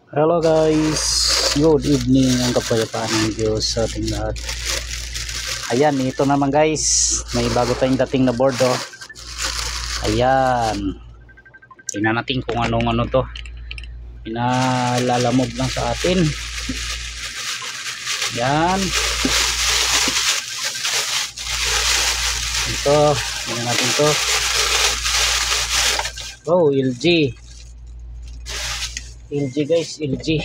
Hello guys, good evening ang kapayapaan ng Diyos sa ating lahat. Ayan, ito naman guys, may bago tayong dating na board oh. Ayan, tingnan natin kung anong ano to, pinalalamog lang sa atin. Ayan, ito, tingnan natin to. Oh, LG guys, LG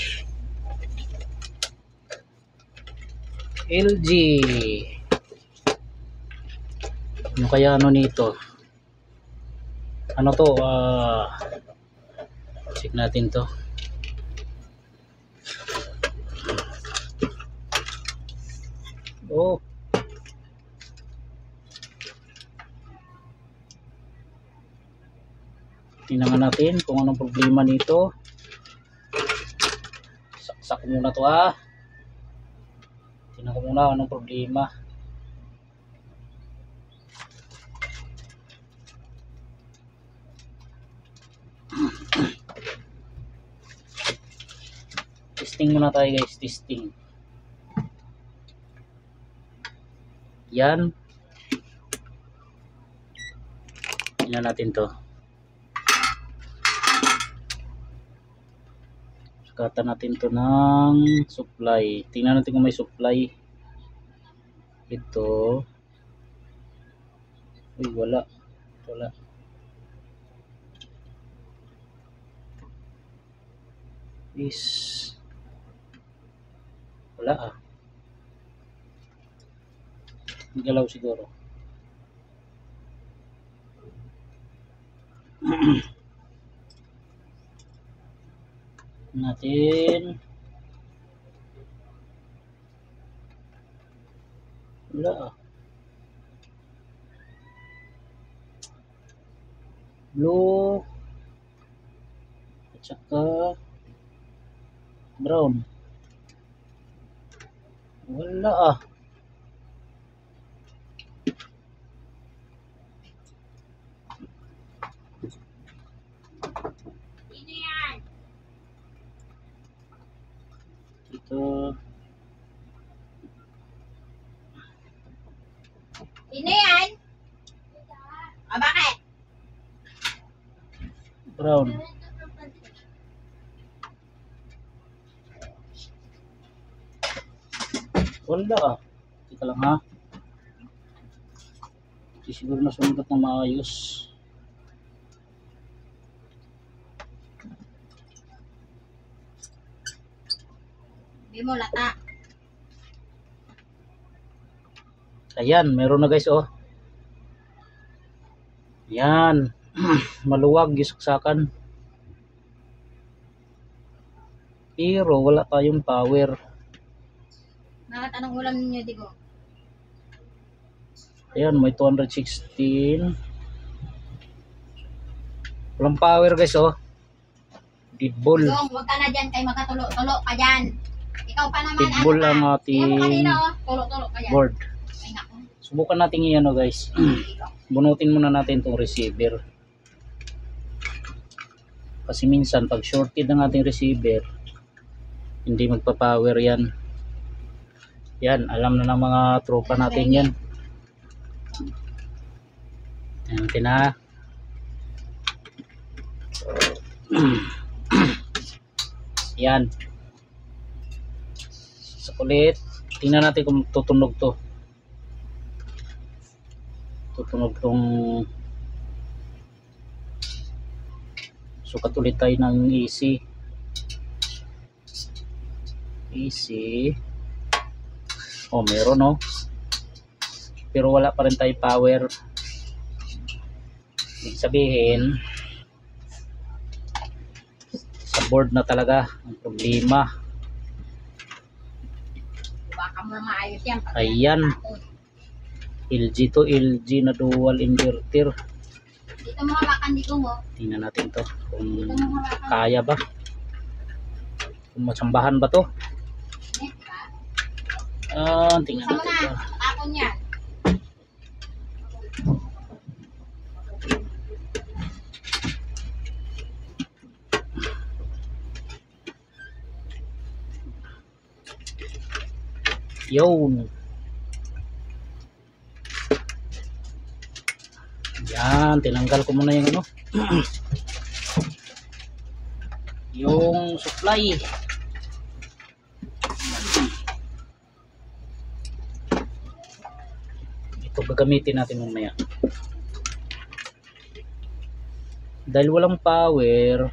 ano kaya ano nito, ano to, check natin to. Oh, tingnan natin kung anong problema nito. Saksak muna to tingnan ko muna anong problema. Testing muna tayo guys, testing. Yan, tingnan natin to. Sukatan natin to ng supply. Tingnan natin kung may supply. Ito. Uy, wala. Wala Galaw siguro. Natin. Wala blue at saka brown. Wala ito. Sino yan? Bakit? Brown. Wala Tika lang ha. Hindi siguro nasulat na maayos. Hindi mo lata. Ayan, meron na guys oh. Yan. Maluwag gisaksakan. Pero wala tayong power. Bakit anong ulam ninyo, Digo? Ayan, may 216. Walang power guys oh. Deadball. Dong, huwag ka na dyan kay makatulo-tulo ka dyan. Ikaw pa naman, Deadball ang Tingnan mo ating kanina, tulo-tulo ka dyan. board. Ay, naku. Subukan natin iyan oh guys. Bunutin muna natin itong receiver. Kasi minsan pag shorted ng ating receiver, hindi magpa-power yan. Yan, alam na ng mga tropa natin yan. Ayan natin ha. Yan. Sa kulit, tingnan natin kung tutunog to. Tutunog tong sukat ulit tayo ng AC. Oh, meron no. Pero wala pa rin tayo power. Ibig sabihin, sa board na talaga ang problema. Baka mo maayos yan. Ayan. LG to LG na dual inverter. Dito mo hawakan, Digo mo. Tingnan natin to kung Dito mo hawakan. kaya ba, kung matsambahan ba to. Tingnan Isa mo natin to. na. Tapon yan. Yun. Yan, tinanggal ko muna yung ano. Yung supply. Ito gagamitin natin mamaya. Dahil walang power,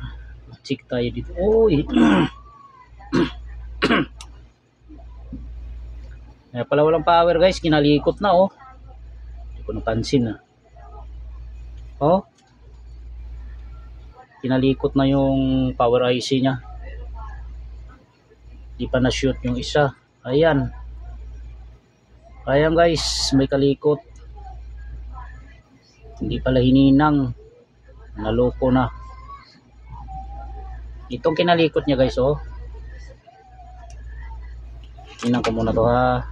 check tayo dito. Uy. Kaya pala walang power guys, kinalikot na oh. Hindi ko napansin ah. Oh. Kinalikot na yung power IC nya. Di pa na-shoot yung isa. Ayan. Ayan guys, may kalikot. Hindi pala hininang. Naloko na. Itong kinalikot niya guys oh. Tingnan ko muna to ha.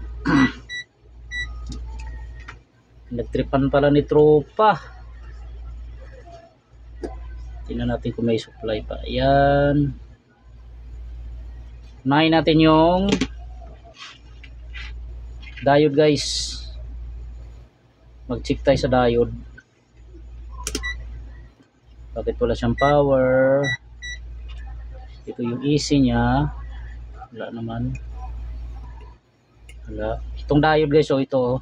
Nagtripan pala ni tropa. Tingnan natin kung may supply pa. Ayan. Unahin natin yung diode guys. Mag-check tayo sa diode. Bakit wala siyang power? Ito yung EC nya. Wala naman. Wala. Itong diode guys oh, ito oh.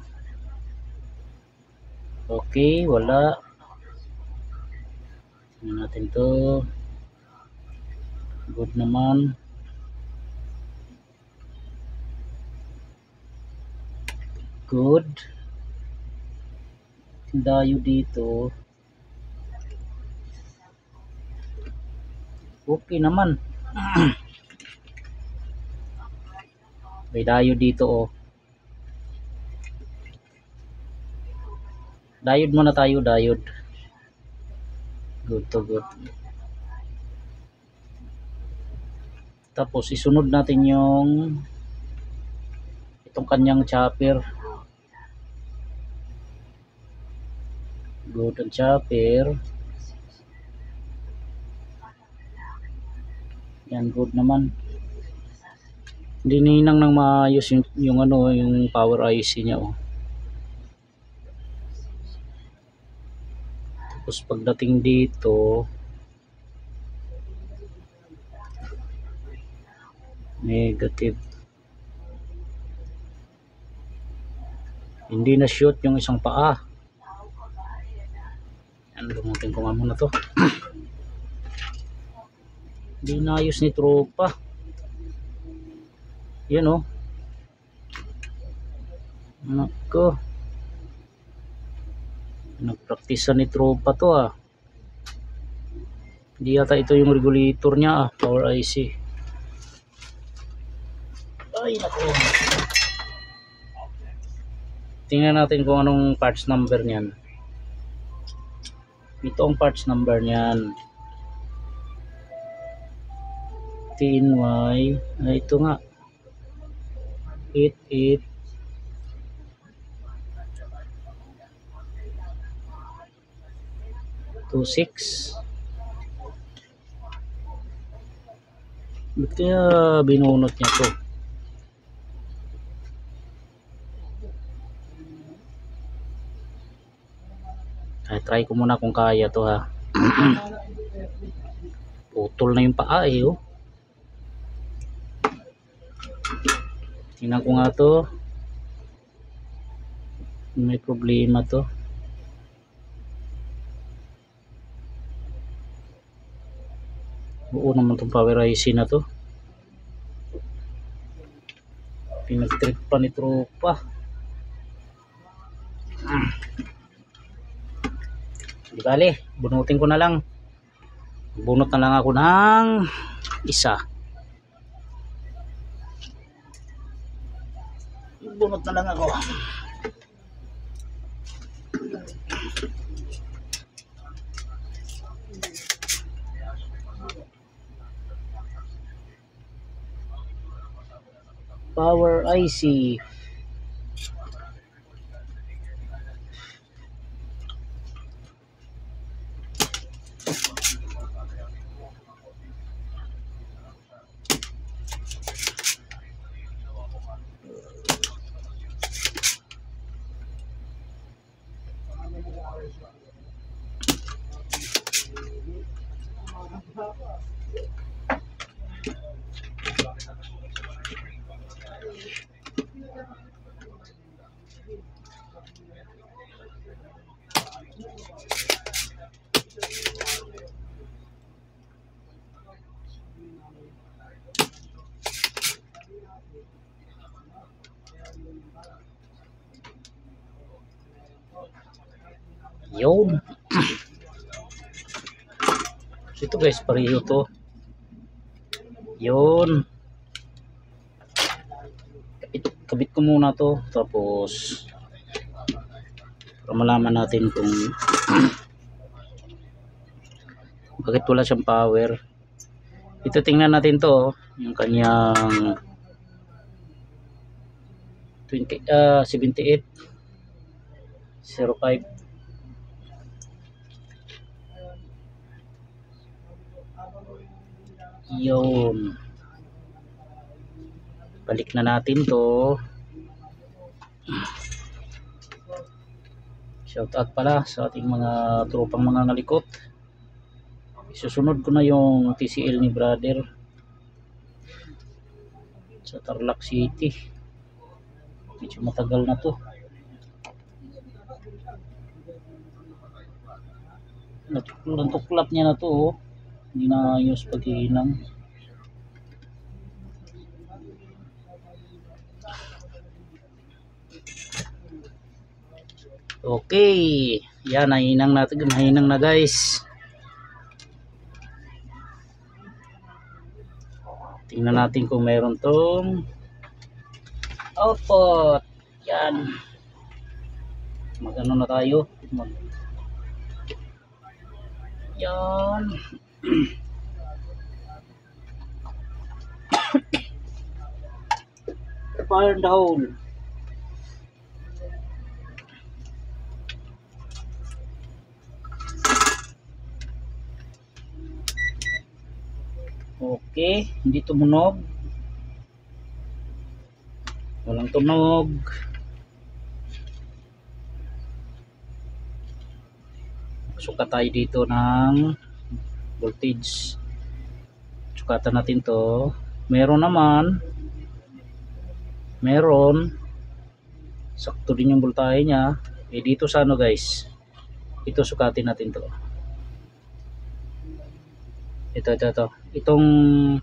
Okay, wala. Tingnan natin to. Good naman. Good. Diode dito. Okay naman. May diode dito oh. Diode muna tayo, diode. Good to good. Tapos isunod natin yung itong kanyang chopper. Good ang chopper. Yan, good naman. Hindi ninang nang maayos yung ano, yung power IC niya oh. Tapos pagdating dito, negative. Hindi na shoot yung isang paa. Yan, gumutin ko nga muna to. Hindi na ayos ni tropa. Yan oh. Nako. Nagpraktisan ni tropa to ah. Hindi yata ito yung regulator niya ah, power IC. Ay nako. Tingnan natin kung anong parts number niyan. Ito ang parts number niyan. TNY. Ay ito nga. 88 26. Ba't kaya binunot niya to? Ay, try ko muna kung kaya to ha. Putol na yung paa eh oh. Tingnan ko nga to. May problema to. Buo naman itong power IC na to. Pinag-trip pa ni tropa. Di bali, bunutin ko na lang. Bunot na lang ako ng isa. Bunot na lang ako. Power IC. Yun. So ito guys, pareho to. Yun. Kabit ko muna to. Tapos para malaman natin kung bakit wala siyang power. Ito tingnan natin to. Yung kanyang 78 05. Yun. Balik na natin to. Shout out pala sa ating mga tropang mga ngalikot. Susunod ko na yung TCL ni brother sa Tarlac City. Medyo matagal na to. Natuklap niya na to, oh. Hindi na ayos paghihinang. Okay, yan, nahinang na guys. Tingnan natin kung meron tong output. Yan, magano na tayo. Yan. Fire in the hole. Okay, hindi tumunog. Walang tunog. Sukat tayo dito ng voltage. Sukatan natin to. Meron naman. Meron. Sakto din yung voltahe niya. Eh dito sa ano guys. Ito sukatin natin to. Ito. Itong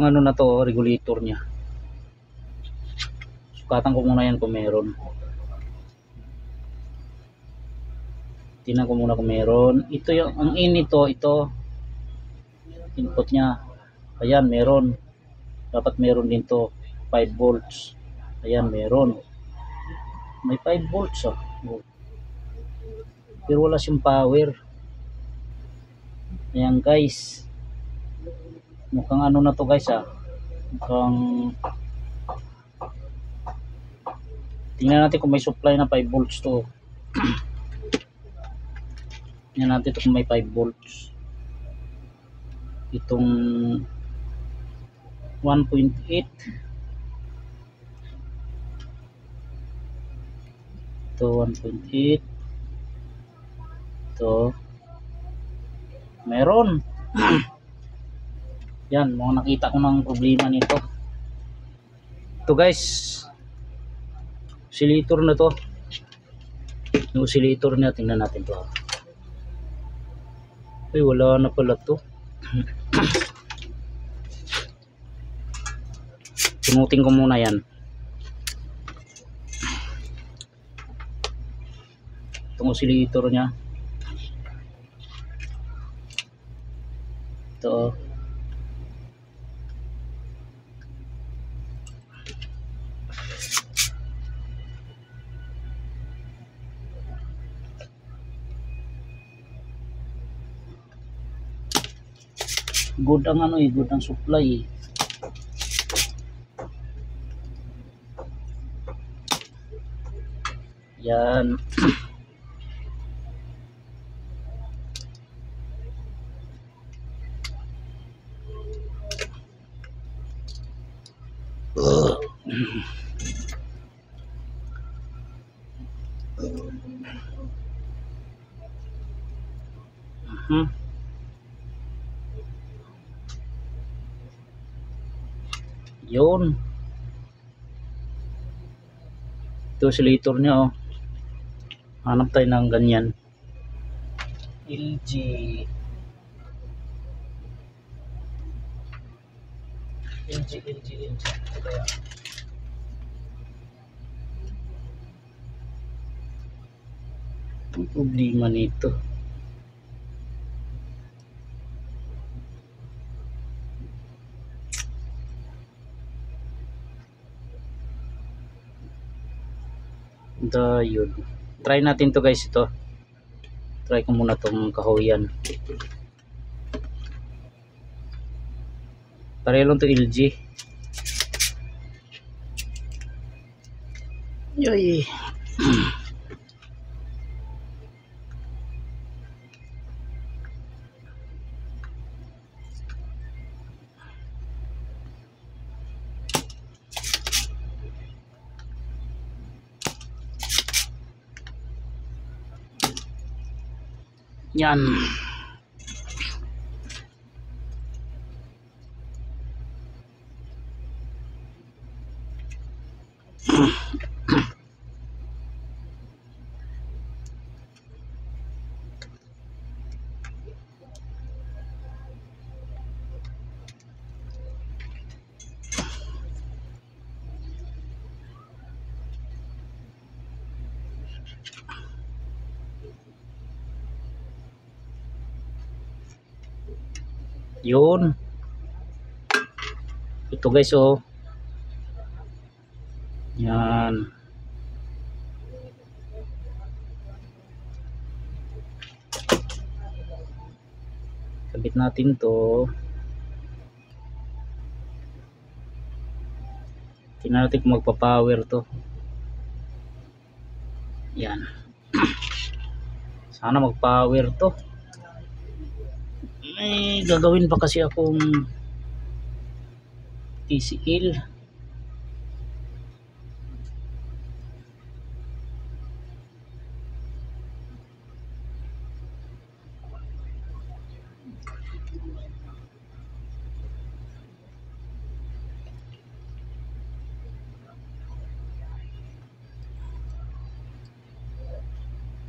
ano na to, regulator niya. Sukatan ko muna yan kung meron. Tingnan ko muna kung meron. Ito yung ang in nito, ito input niya. Ayan, meron. Dapat meron din to, 5 volts. Ayan, meron. May 5 volts ah. Pero wala siyang power. Ayan guys. Mukhang ano na to guys ah. Mukhang tingnan natin kung may supply na 5 volts to. Tingnan natin to kung may 5 volts. Itong 1.8. Ito 1.8. Ito meron. Yan, mga nakita ko ng problema nito. Ito guys, oscillator na to. Yung oscillator niya, tingnan natin to. Ay, wala na pala to. Pinutin ko muna yan. Itong oscillator niya. Ito. Good ang ano eh, good ang supply eh. Yan. Yun. Ito oscillator niya oh. Hanap tayo ng ganyan. LG. Ito kaya. Ang problema nito. Diode. Try natin to guys, ito. Try ko muna tong kahoyan. Pareho lang to LG. Yoy. Yan. Yun. Ito guys, oh. Yan. Kabit natin to. Tingnan natin kung magpa-power to. Yan. Sana mag-power to. May gagawin pa kasi akong TCL.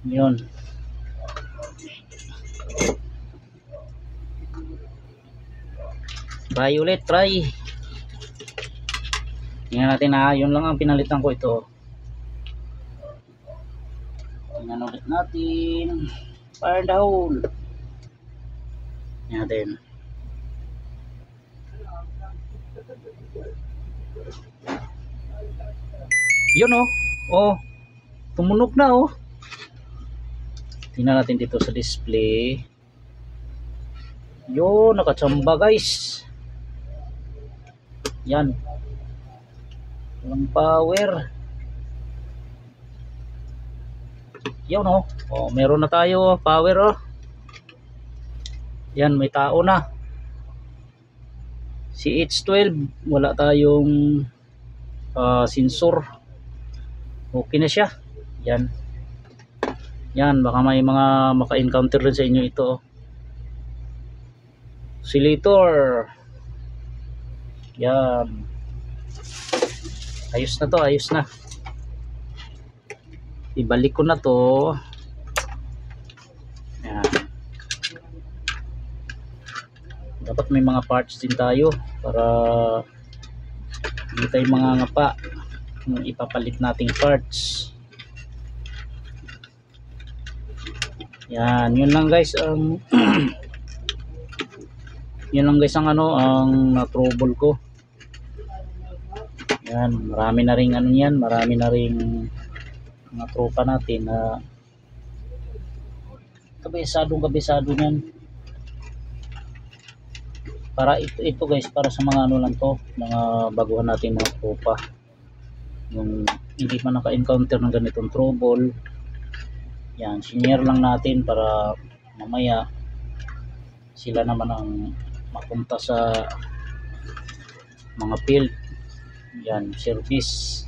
Yun. Try ulit, try. Tingnan natin ha, yun lang ang pinalitan ko ito. Tingnan ulit natin. Fire the hole. Tingnan natin. Yun oh. Oh. Tumunog na oh. Tingnan natin dito sa display. Yun, nakachamba guys. Yan. Walang power. Yun oh. Oh, meron na tayo power oh. Yan, may tao na. Si H12, wala tayong sensor. Okay na siya. Yan. Yan, baka may mga maka-encounter rin sa inyo ito oh. Oscillator. Yan. Ayos na to, ayos na. Ibalik ko na to. Yan. Dapat may mga parts din tayo para hindi tayo mga ngapa kung ipapalit nating parts. Yan, yun lang guys ang yun lang guys ang ang na-trouble ko. Yan, marami na ring yan, marami na ring mga tropa natin na kabisado niyan. Para ito guys, para sa mga lang to, mga baguhan natin mga tropa. Yung hindi pa naka-encounter ng ganitong trouble. Yan, share lang natin para mamaya sila naman ang mapunta sa mga field. Yan, service.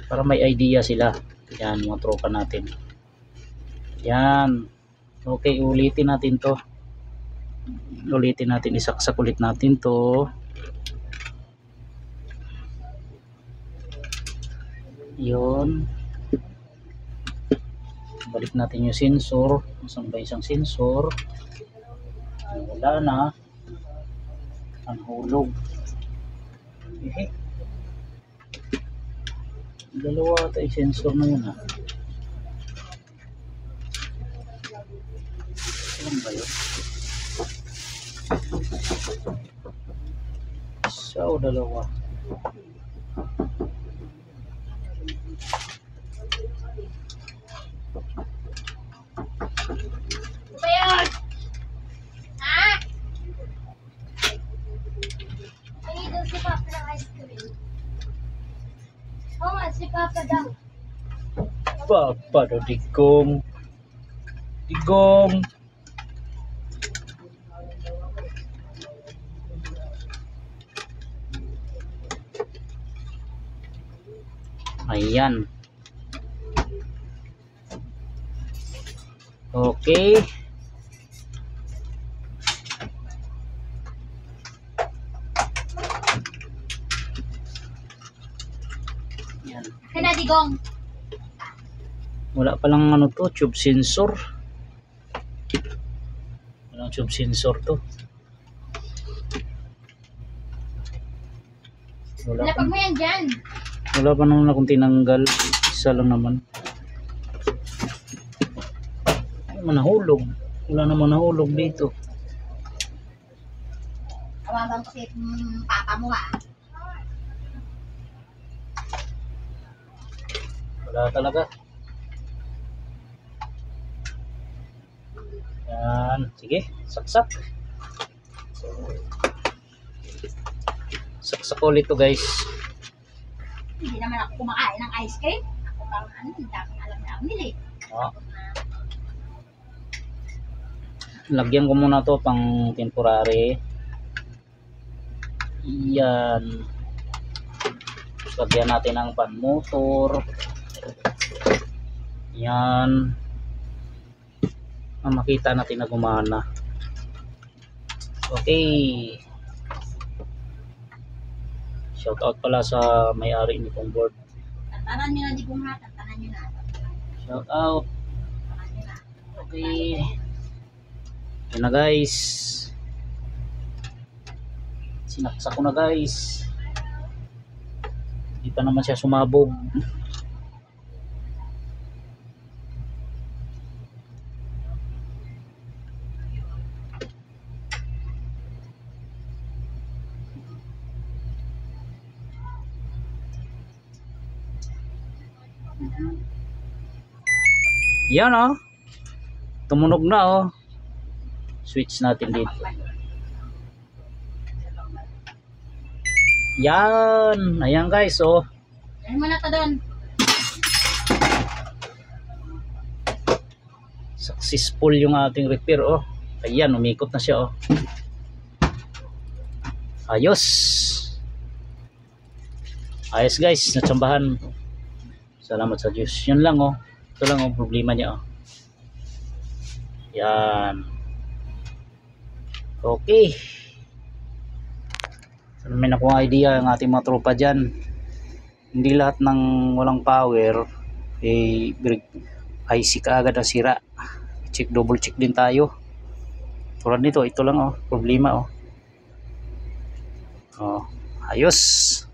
Para may idea sila. Yan, mga tropa natin. Yan. Okay, ulitin natin to. Ulitin natin, isaksak ulit natin to. Yun. Balik natin yung sensor. Saan ba isang sensor? Wala na. Ang hulog. Dalawa tayo sensor na yun ha. Ilan ba yun? Isa o dalawa? Ano ba yun? Ha? Ay, doon si Papa ng ice cream. Oo nga, si Papa daw. Papa do digong. Digong. Ayan. Okay. Yan. Kinadigong. Wala palang ano to, tube sensor. Walang tube sensor to. Lapag mo yan dyan. Wala pa naman akong tinanggal. Isa lang naman. Ay, manahulog. Wala naman nahulog dito. Tawagan ko si Papa mo ha. Wala talaga. Yan. Sige, saksak. Saksak ulit to guys. Hindi naman ako kumakain ng ice cream. Ako parang ano, hindi akong alam na nili. Oh. Lagyan ko muna to pang temporary. Yan. Tapos lagyan natin ng pan motor. Yan. Makita natin na gumana. Okay. Shout out pala sa may-ari nitong board. Tantanan nyo na di kong ha. Tantanan nyo na. Shout out. Tantanan nyo na. Okay. Yan na guys. Sinaksak ko na guys. Hindi pa naman siya sumabog. Yan oh. Tumunog na oh. Switch natin dito. Yan. Ayan guys oh. Dahil mo na to doon. Successful yung ating repair oh. Ayan, umikot na siya oh. Ayos. Ayos guys, natsambahan. Salamat sa Diyos. Yun lang oh. Ito lang ang problema niya oh. Yan. Okay. So, may nakuha idea ang ating mga tropa dyan. Hindi lahat ng walang power IC ka agad ang sira. Check, double check din tayo. Tulad nito, ito lang oh, problema oh. Oh, ayos.